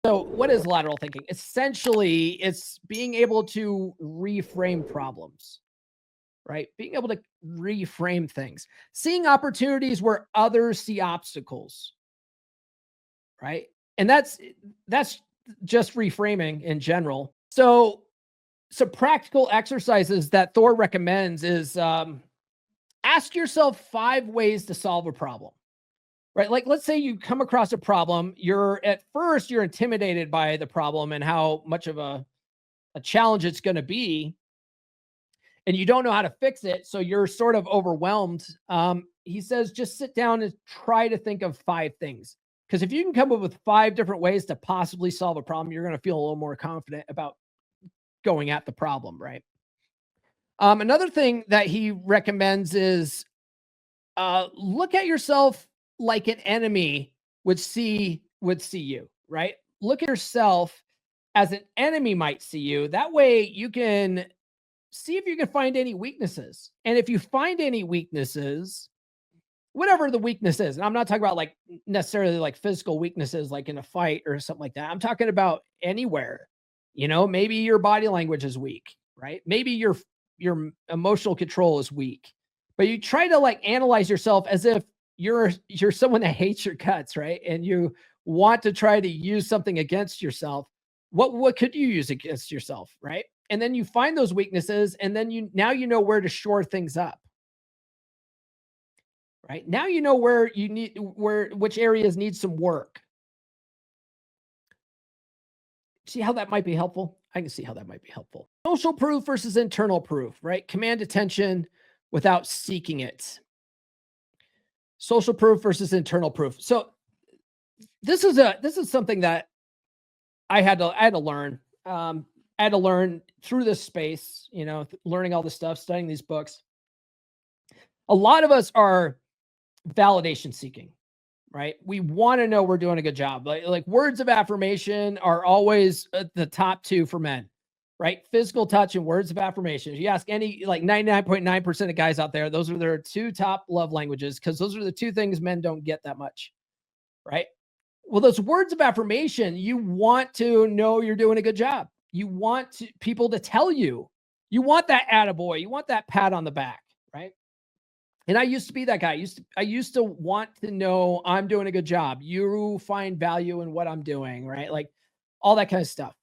So what is lateral thinking? Essentially, it's being able to reframe problems, right? Being able to reframe things, seeing opportunities where others see obstacles, right? And that's just reframing in general. So some practical exercises that Thor recommends is ask yourself 5 ways to solve a problem. Right? Like, let's say you come across a problem, you're at first you're intimidated by the problem and how much of a challenge it's going to be, and you don't know how to fix it, so you're sort of overwhelmed. He says just sit down and try to think of 5 things, because if you can come up with 5 different ways to possibly solve a problem, you're going to feel a little more confident about going at the problem, right? Another thing that he recommends is look at yourself like an enemy would see you, right? Look at yourself as an enemy might see you. That way you can see if you can find any weaknesses. And if you find any weaknesses, whatever the weakness is, and I'm not talking about like necessarily like physical weaknesses like in a fight or something like that. I'm talking about anywhere. Maybe your body language is weak, right? Maybe your emotional control is weak. But you try to like analyze yourself as if you're someone that hates your guts, right? And you want to try to use something against yourself. What could you use against yourself, right? And then you find those weaknesses, and then now you know where to shore things up. Right? Now you know which areas need some work. See how that might be helpful? I can see how that might be helpful. Social proof versus internal proof, right? Command attention without seeking it. Social proof versus internal proof. So this is something that I had to learn. I had to learn through this space, learning all this stuff, studying these books. A lot of us are validation seeking, right? We want to know we're doing a good job. Like words of affirmation are always the top 2 for men, right? Physical touch and words of affirmation. If you ask any, like 99.9% of guys out there, those are their 2 top love languages, because those are the 2 things men don't get that much, right? Well, those words of affirmation, you want to know you're doing a good job. You want people to tell you. You want that attaboy. You want that pat on the back, right? And I used to be that guy. I used to want to know I'm doing a good job. You find value in what I'm doing, right? Like all that kind of stuff.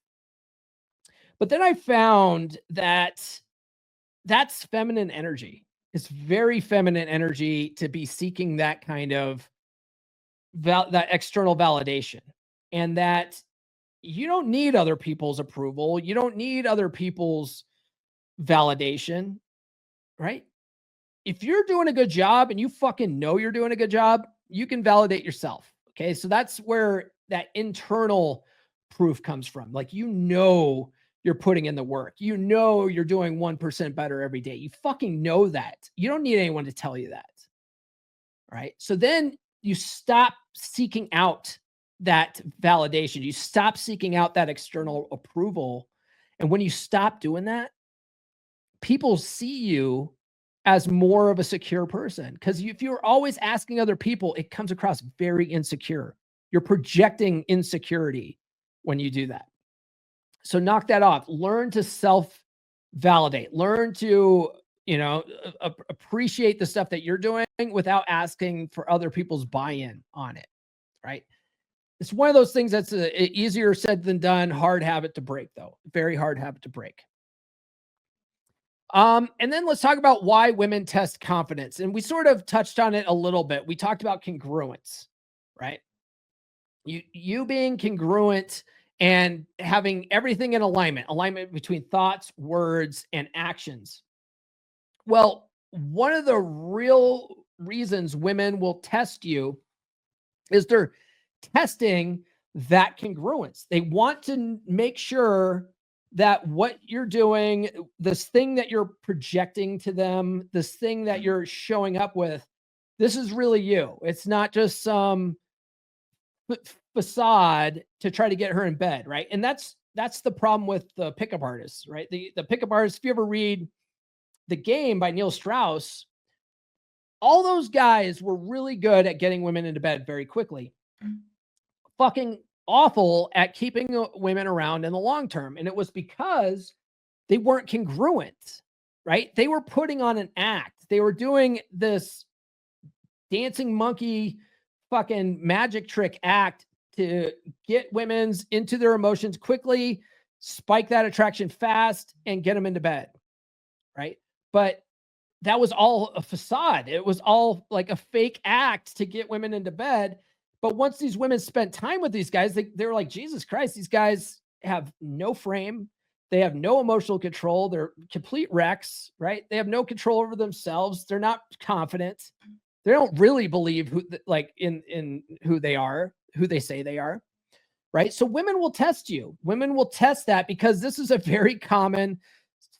But then I found that that's feminine energy. It's very feminine energy to be seeking that kind of that external validation, and that you don't need other people's approval. You don't need other people's validation, right? If you're doing a good job and you fucking know you're doing a good job, you can validate yourself. Okay. So that's where that internal proof comes from. Like, you're putting in the work. You're doing 1% better every day. You fucking know that. You don't need anyone to tell you that. Right. So then you stop seeking out that validation. You stop seeking out that external approval. And when you stop doing that, people see you as more of a secure person. Because if you're always asking other people, it comes across very insecure. You're projecting insecurity when you do that. So knock that off. Learn to self-validate. Learn to, appreciate the stuff that you're doing without asking for other people's buy-in on it, right? It's one of those things that's easier said than done. Hard habit to break, though. Very hard habit to break. And then let's talk about why women test confidence. And we sort of touched on it a little bit. We talked about congruence, right? You being congruent and having everything in alignment between thoughts, words, and actions. Well, one of the real reasons women will test you is they're testing that congruence. They want to make sure that what you're doing, this thing that you're projecting to them, this thing that you're showing up with, this is really you. It's not just some facade to try to get her in bed, right? And that's the problem with the pickup artists, right? The pickup artists, if you ever read The Game by Neil Strauss, all those guys were really good at getting women into bed very quickly. Fucking awful at keeping women around in the long term. And it was because they weren't congruent, right? They were putting on an act. They were doing this dancing monkey fucking magic trick act to get women's into their emotions quickly, spike that attraction fast, and get them into bed, right? But that was all a facade. It was all like a fake act to get women into bed. But once these women spent time with these guys, they were like, Jesus Christ, these guys have no frame. They have no emotional control. They're complete wrecks, right? They have no control over themselves. They're not confident. They don't really believe in who they are, who they say they are, right? So women will test you. Women will test that because this is a very common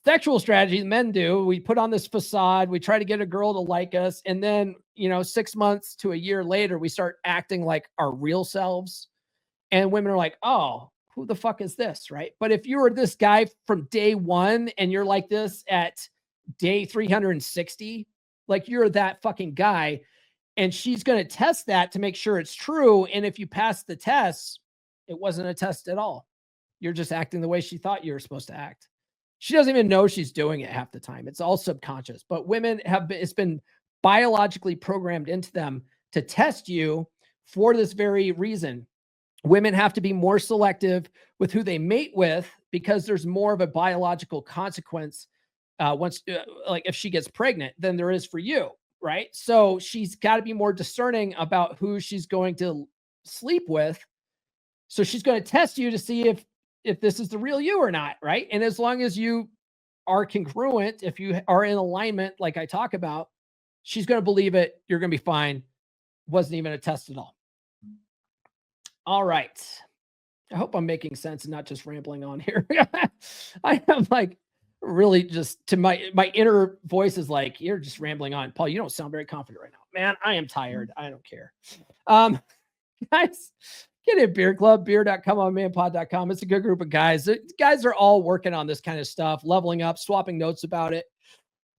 sexual strategy men do. We put on this facade. We try to get a girl to like us. And then, 6 months to a year later, we start acting like our real selves. And women are like, oh, who the fuck is this, right? But if you were this guy from day one and you're like this at day 360, like you're that fucking guy, and she's going to test that to make sure it's true. And if you pass the test, it wasn't a test at all. You're just acting the way she thought you were supposed to act. She doesn't even know she's doing it half the time. It's all subconscious. But women it's been biologically programmed into them to test you for this very reason. Women have to be more selective with who they mate with because there's more of a biological consequence like if she gets pregnant than there is for you, right? So she's got to be more discerning about who she's going to sleep with. So she's going to test you to see if this is the real you or not, right? And as long as you are congruent, if you are in alignment, like I talk about, she's going to believe it. You're going to be fine. Wasn't even a test at all. All right. I hope I'm making sense and not just rambling on here. I am like really just to my inner voice is like, you're just rambling on. Paul, you don't sound very confident right now. Man, I am tired. I don't care. Guys, get in Beer Club, beer.comeonmanpod.com. It's a good group of guys. The guys are all working on this kind of stuff, leveling up, swapping notes about it,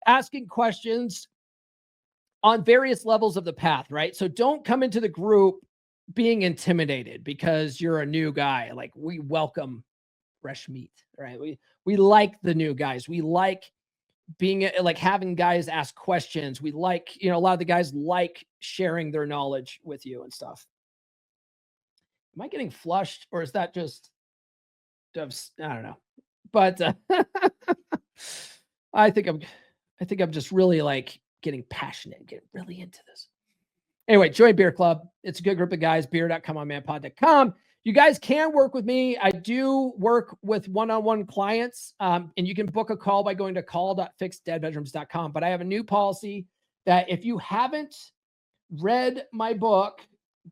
asking questions on various levels of the path, right? So don't come into the group being intimidated because you're a new guy. Like we welcome fresh meat, right? We like the new guys. We like being like having guys ask questions. We like, a lot of the guys like sharing their knowledge with you and stuff. Am I getting flushed or is that just, I don't know, but I think I'm just really like getting passionate, getting really into this. Anyway, join Beer Club. It's a good group of guys, beer.comeonmanpod.com. You guys can work with me. I do work with one-on-one clients, and you can book a call by going to call.fixeddeadbedrooms.com. But I have a new policy that if you haven't read my book,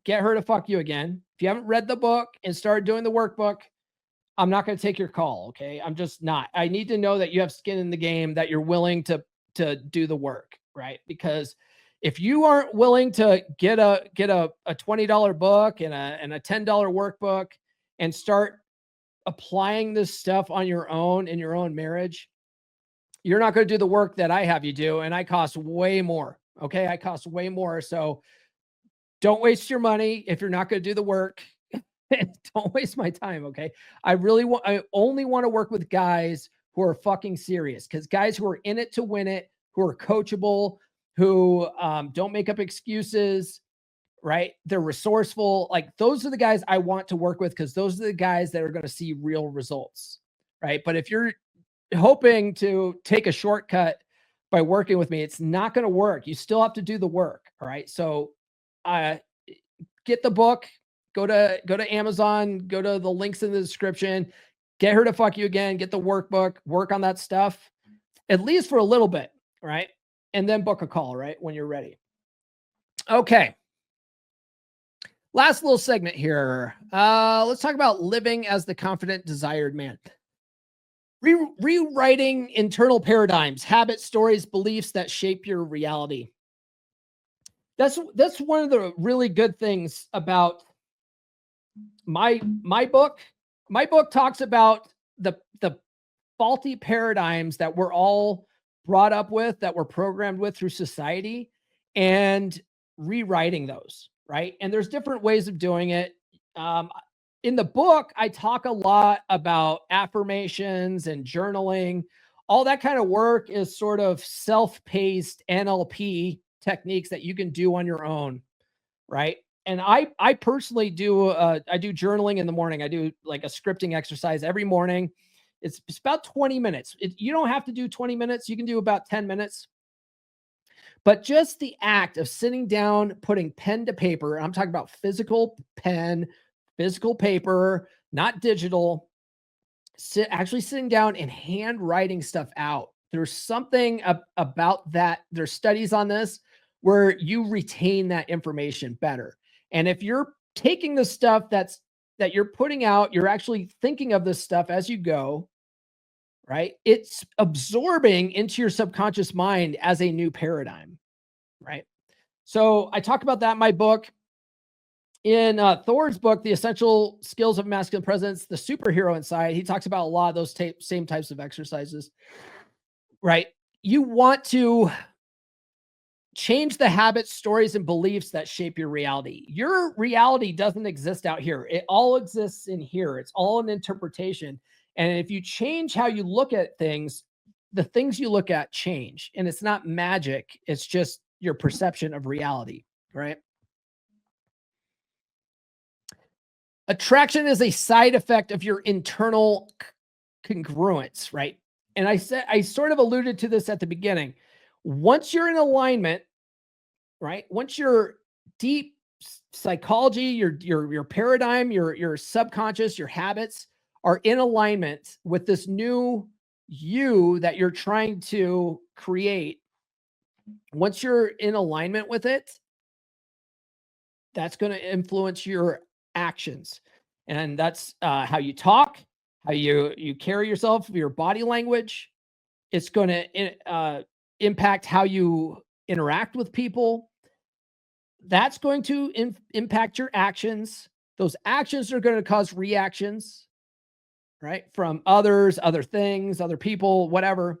Get Her to Fuck You Again, if you haven't read the book and started doing the workbook, I'm not going to take your call, okay? I'm just not. I need to know that you have skin in the game, that you're willing to do the work, right? Because if you aren't willing to get a $20 book and a $10 workbook and start applying this stuff on your own in your own marriage, you're not going to do the work that I have you do. And I cost way more. Okay. I cost way more. So don't waste your money if you're not going to do the work. Don't waste my time. Okay. I only want to work with guys who are fucking serious, because guys who are in it to win it, who are coachable, who don't make up excuses, right? They're resourceful. Like those are the guys I want to work with, because those are the guys that are going to see real results, right? But if you're hoping to take a shortcut by working with me, it's not going to work. You still have to do the work. All right. So get the book, go to Amazon, go to the links in the description, Get Her to Fuck You Again, get the workbook, work on that stuff, at least for a little bit. Right. And then book a call, right, when you're ready. Okay. Last little segment here. Let's talk about living as the confident, desired man. Rewriting internal paradigms, habits, stories, beliefs that shape your reality. That's one of the really good things about my book. My book talks about the faulty paradigms that we're all brought up with, that we're programmed with through society, and rewriting those, right? And there's different ways of doing it. in the book, I talk a lot about affirmations and journaling. All that kind of work is sort of self-paced NLP techniques that you can do on your own, right? And I personally do I do journaling in the morning. I do like a scripting exercise every morning. It's about 20 minutes. You don't have to do 20 minutes. You can do about 10 minutes. But just the act of sitting down, putting pen to paper, I'm talking about physical pen, physical paper, not digital, actually sitting down and handwriting stuff out. There's something about that. There's studies on this where you retain that information better. And if you're taking the stuff that you're putting out, you're actually thinking of this stuff as you go, right? It's absorbing into your subconscious mind as a new paradigm, right? So I talk about that in my book. In Thor's book, The Essential Skills of Masculine Presence, the superhero inside, he talks about a lot of those same types of exercises, right? You want to change the habits, stories, and beliefs that shape your reality. Your reality doesn't exist out here. It all exists in here. It's all an interpretation. And if you change how you look at things, the things you look at change. And it's not magic. It's just your perception of reality, right? Attraction is a side effect of your internal congruence, right? And I sort of alluded to this at the beginning. Once you're in alignment, right? Once your deep psychology, your paradigm, your subconscious, your habits are in alignment with this new you that you're trying to create, once you're in alignment with it, that's going to influence your actions. And that's how you talk, how you carry yourself, your body language. It's going to impact how you interact with people. That's going to impact your actions. Those actions are going to cause reactions, right? From others, other things, other people, whatever.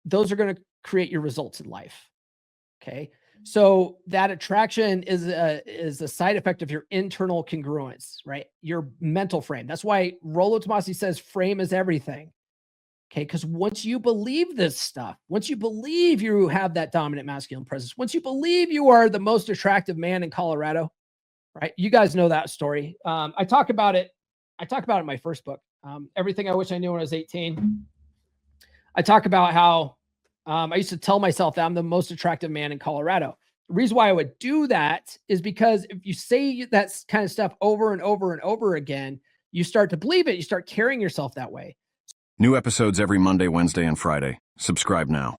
Those are going to create your results in life. Okay. So that attraction is a side effect of your internal congruence, right? Your mental frame. That's why Rollo Tomassi says frame is everything. Okay. Because once you believe this stuff, once you believe you have that dominant masculine presence, once you believe you are the most attractive man in Colorado, right? You guys know that story. I talk about it in my first book, Everything I Wish I Knew When I Was 18. I talk about how I used to tell myself that I'm the most attractive man in Colorado. The reason why I would do that is because if you say that kind of stuff over and over and over again, you start to believe it. You start carrying yourself that way. New episodes every Monday, Wednesday, and Friday. Subscribe now.